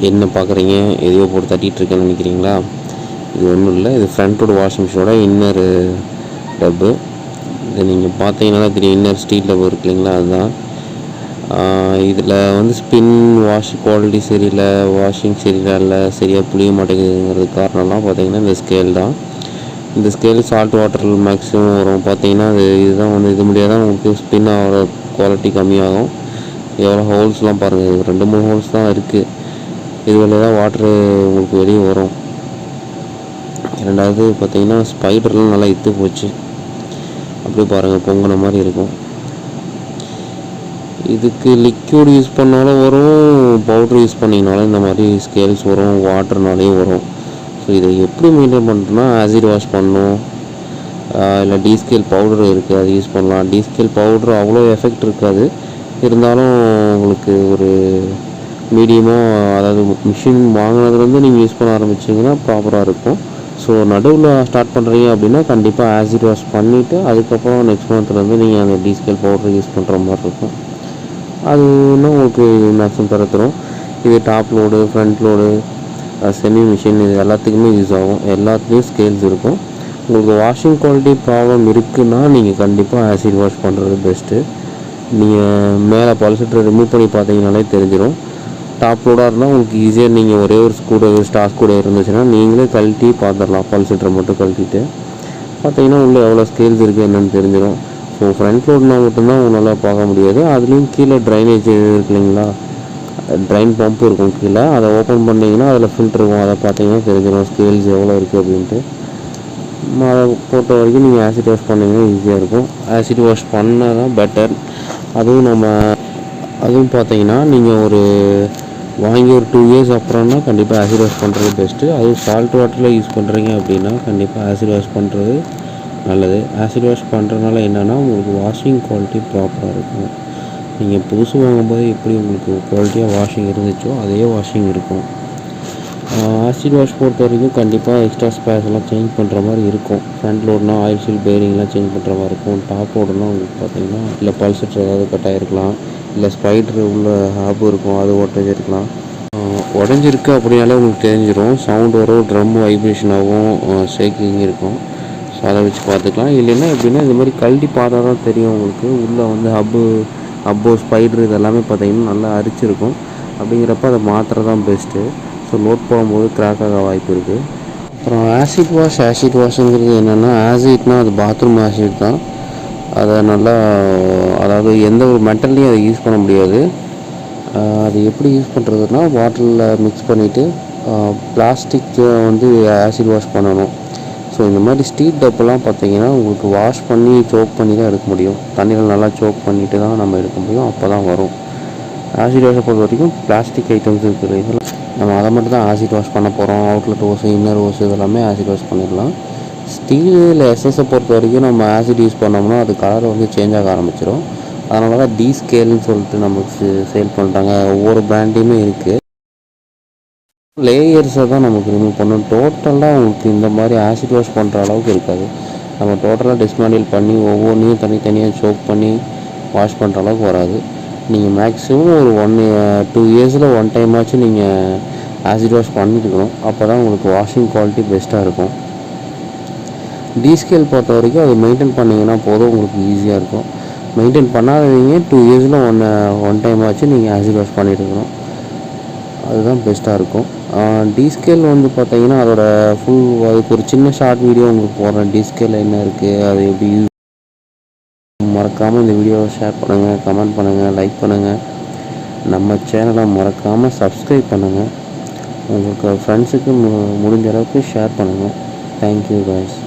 என்ன பார்க்குறீங்க? எதையோ போட்டு தட்டிகிட்ருக்கேன்னு நினைக்கிறீங்களா? இது ஒன்றும் இல்லை, இது ஃப்ரண்ட்டோட வாஷிங் மிஷினோட இன்னர் டப்பு. இதை நீங்கள் பார்த்தீங்கன்னா தெரியும், இன்னர் ஸ்டீல் டப்பு இருக்கு இல்லைங்களா, அதுதான். இதில் வந்து ஸ்பின் வாஷ் குவாலிட்டி சரியில்லை, வாஷிங் சரியில்லை, சரியாக புளிய மாட்டேங்குதுங்கிறது காரணம்லாம் பார்த்தீங்கன்னா இந்த ஸ்கேல் தான். இந்த ஸ்கேல் சால்ட் வாட்டரில் மேக்ஸிமம் வரும். பார்த்தீங்கன்னா இதுதான் வந்து இது முடியாது தான் உங்களுக்கு ஸ்பின் ஆகிற குவாலிட்டி கம்மியாகும். எவ்வளோ ஹோல்ஸ்லாம் பாருங்கள், 2-3 ஹோல்ஸ் தான் இருக்குது. இது வழியாக தான் வாட்ரு உங்களுக்கு வெளியே வரும். ரெண்டாவது பார்த்தீங்கன்னா ஸ்பைடர்லாம் நல்லா இத்து போச்சு, அப்படியே பாருங்கள் பொங்கின மாதிரி இருக்கும். இதுக்கு லிக்யூட் யூஸ் பண்ணாலும் வரும், பவுட்ரு யூஸ் பண்ணிங்கனாலும் இந்த மாதிரி ஸ்கேல்ஸ் வரும், வாட்டர்னாலேயும் வரும். ஸோ இதை எப்படி மெயின்டைன் பண்ணுறோன்னா ஆசிட் வாஷ் பண்ணணும், இல்லை டீஸ்கேல் பவுடர் இருக்குது அது யூஸ் பண்ணலாம். டீஸ்கேல் பவுட்ரு அவ்வளோ எஃபெக்ட் இருக்காது, இருந்தாலும் உங்களுக்கு ஒரு மீடியமாக, அதாவது மிஷின் வாங்கினதுலேருந்து நீங்கள் யூஸ் பண்ண ஆரம்பிச்சிங்கன்னா ப்ராப்பராக இருக்கும். ஸோ நடுவில் ஸ்டார்ட் பண்ணுறீங்க அப்படின்னா கண்டிப்பாக ஆசிட் வாஷ் பண்ணிவிட்டு அதுக்கப்புறம் நெக்ஸ்ட் மந்த்லேருந்து நீங்கள் அந்த டீஸ்கேல் பவுடர் யூஸ் பண்ணுற மாதிரி இருக்கும். அது இன்னும் உங்களுக்கு மேக்ஸிமம் தரும். இது top load, front load, semi machine, இது எல்லாத்துக்குமே யூஸ் ஆகும். எல்லாத்துலேயும் ஸ்கேல்ஸ் இருக்கும். உங்களுக்கு வாஷிங் குவாலிட்டி ப்ராப்ளம் இருக்குன்னா நீங்கள் கண்டிப்பாக ஆசிட் வாஷ் பண்ணுறது பெஸ்ட்டு. நீங்கள் மேலே பல்செட்டரை ரிமூவ் பண்ணி பார்த்தீங்கனாலே தெரிஞ்சிடும். டாப் லோடாக இருந்தால் உங்களுக்கு ஈஸியாக நீங்கள் ஒரே ஒரு ஸ்க்ரூ ஸ்டார் ஸ்க்ரூ இருந்துச்சுன்னா நீங்களே கழட்டி பார்த்துடலாம். பல்செட்டரை மட்டும் கழட்டிட்டு பார்த்தீங்கன்னா உள்ளே எவ்வளோ ஸ்கேல்ஸ் இருக்குது என்னென்னு தெரிஞ்சிடும். ஸோ ஃப்ரண்ட் லோட்னா மட்டும்தான் உங்களால் பார்க்க முடியாது. அதுலேயும் கீழே ட்ரைனேஜ் இருக்கு இல்லைங்களா, ட்ரைன் பம்ப் இருக்கும் கீழே, அதை ஓப்பன் பண்ணிங்கன்னா அதில் ஃபில்ட்ரு இருக்கும். அதை பார்த்தீங்கன்னா தெரிஞ்சிடும் ஸ்கேல்ஸ் எவ்வளோ இருக்குது அப்படின்ட்டு. அதை பொறுத்த வரைக்கும் நீங்கள் ஆசிட் வாஷ் பண்ணிங்கன்னா ஈஸியாக இருக்கும். ஆசிட் வாஷ் பண்ணால் தான் பெட்டர். அதுவும் பார்த்தீங்கன்னா நீங்கள் ஒரு வாங்கி ஒரு 2 இயர்ஸ் அப்புறம்னா கண்டிப்பாக ஆசிட் வாஷ் பண்ணுறது பெஸ்ட்டு. அதுவும் சால்ட் வாட்டரில் யூஸ் பண்ணுறீங்க அப்படின்னா கண்டிப்பாக ஆசிட் வாஷ் பண்ணுறது நல்லது. ஆசிட் வாஷ் பண்ணுறதுனால என்னென்னா உங்களுக்கு வாஷிங் குவாலிட்டி ப்ராப்பராக இருக்கும். நீங்கள் புதுசு வாங்கும்போது எப்படி உங்களுக்கு குவாலிட்டியாக வாஷிங் இருந்துச்சோ அதே வாஷிங் இருக்கும். ஆசிட் வாஷ் பொறுத்த வரைக்கும் கண்டிப்பாக எக்ஸ்ட்ரா ஸ்பேர்ஸ் எல்லாம் சேஞ்ச் பண்ணுற மாதிரி இருக்கும். ஃப்ரண்ட் லோடுனா ஆயில் சீல் பேரிங்லாம் சேஞ்ச் பண்ணுற மாதிரி இருக்கும். டாப் லோடுனா உங்களுக்கு பார்த்தீங்கன்னா இல்லை பல்செட்டர் ஏதாவது கட்டாயிருக்கலாம், இல்லை ஸ்பைடர் உள்ள ஹாப் இருக்கும், அது ஓட்டேஜ் இருக்கலாம். உடஞ்சிருக்கு அப்படின்னாலே உங்களுக்கு தெரிஞ்சிடும். சவுண்ட் வரும், ட்ரம் வைப்ரேஷன் ஆகும், ஷேக்கிங் இருக்கும். ஸோ அதை வச்சு பார்த்துக்கலாம். இல்லைன்னா எப்படின்னா இந்த மாதிரி கழட்டி பார்த்தா தான் தெரியும் உங்களுக்கு. உள்ளே வந்து ஹப்போ ஸ்பைடர் இதெல்லாமே பார்த்தீங்கன்னா நல்லா அரிச்சிருக்கும். அப்படிங்கிறப்ப அதை மாற்றுறது தான் பெஸ்ட்டு. ஸோ லோட் போடும்போது கிராக் ஆக வாய்ப்பு இருக்குது. அப்புறம் ஆசிட் வாஷுங்கிறது என்னென்னா, ஆசிட்னால் அது பாத்ரூம் ஆசிட் தான். அதை நல்லா, அதாவது எந்த ஒரு மெட்டல்லையும் அதை யூஸ் பண்ண முடியாது. அது எப்படி யூஸ் பண்ணுறதுன்னா வாட்டரில் மிக்ஸ் பண்ணிவிட்டு பிளாஸ்டிக்கை வந்து ஆசிட் வாஷ் பண்ணணும். ஸோ இந்த மாதிரி ஸ்டீல் டப்பெல்லாம் பார்த்தீங்கன்னா உங்களுக்கு வாஷ் பண்ணி சோக் பண்ணி தான் எடுக்க முடியும். தண்ணியில் நல்லா சோக் பண்ணிவிட்டு தான் நம்ம எடுக்க முடியும், அப்போ தான் வரும். ஆசிட் வாஷை பொறுத்த வரைக்கும் பிளாஸ்டிக் ஐட்டம்ஸ் இருக்குது, இதெல்லாம் நம்ம அதை மட்டும் தான் ஆசிட் வாஷ் பண்ண போகிறோம். அவுட்லெட் ஓஸு, இன்னர் ஓஸு இதெல்லாமே ஆசிட் வாஷ் பண்ணிடலாம். ஸ்டீலில் எஸ்எஸ்ஸை பொறுத்த வரைக்கும் நம்ம ஆசிட் யூஸ் பண்ணோம்னா அது கலர் வந்து சேஞ்ச் ஆக ஆரம்பிச்சிடும். அதனால தான் டீஸ்கேல்னு சொல்லிட்டு நமக்கு சேல் பண்ணுறாங்க. ஒவ்வொரு பிராண்டையுமே இருக்குது. லேயர்ஸை தான் நமக்கு ரிமூவ் பண்ணணும். டோட்டலாக உங்களுக்கு இந்த மாதிரி ஆசிட் வாஷ் பண்ணுற அளவுக்கு இருக்காது. நம்ம டோட்டலாக டிஸ்மேண்டில் பண்ணி ஒவ்வொன்றையும் தனித்தனியாக சோக் பண்ணி வாஷ் பண்ணுற அளவுக்கு வராது. நீங்கள் மேக்ஸிமம் ஒரு 2 இயர்ஸில் 1 டைம் ஆச்சும் நீங்கள் ஆசிட் வாஷ் பண்ணிட்டுருக்கணும். அப்போ தான் உங்களுக்கு வாஷிங் குவாலிட்டி பெஸ்ட்டாக இருக்கும். டீஸ்கேல் பொறுத்த வரைக்கும் அதை மெயின்டைன் பண்ணிங்கன்னா போதும், உங்களுக்கு ஈஸியாக இருக்கும். மெயின்டைன் பண்ணாதவங்க 2 இயர்ஸில் 1 டைம் ஆச்சு நீங்கள் ஆசிட் வாஷ் பண்ணிட்டுருக்கணும். அதுதான் பெஸ்ட்டாக இருக்கும். டீஸ்கேல் வந்து பார்த்தீங்கன்னா அதோட அதுக்கு ஒரு சின்ன ஷார்ட் வீடியோ உங்களுக்கு போடுறேன். டீஸ்கேல் என்ன இருக்குது, அது எப்படி யூஸ். மறக்காமல் இந்த வீடியோவை ஷேர் பண்ணுங்கள், கமெண்ட் பண்ணுங்கள், லைக் பண்ணுங்கள். நம்ம சேனலை மறக்காமல் சப்ஸ்கிரைப் பண்ணுங்கள். உங்களுக்கு ஃப்ரெண்ட்ஸுக்கு முடிஞ்ச அளவுக்கு ஷேர் பண்ணுங்கள். Thank you guys.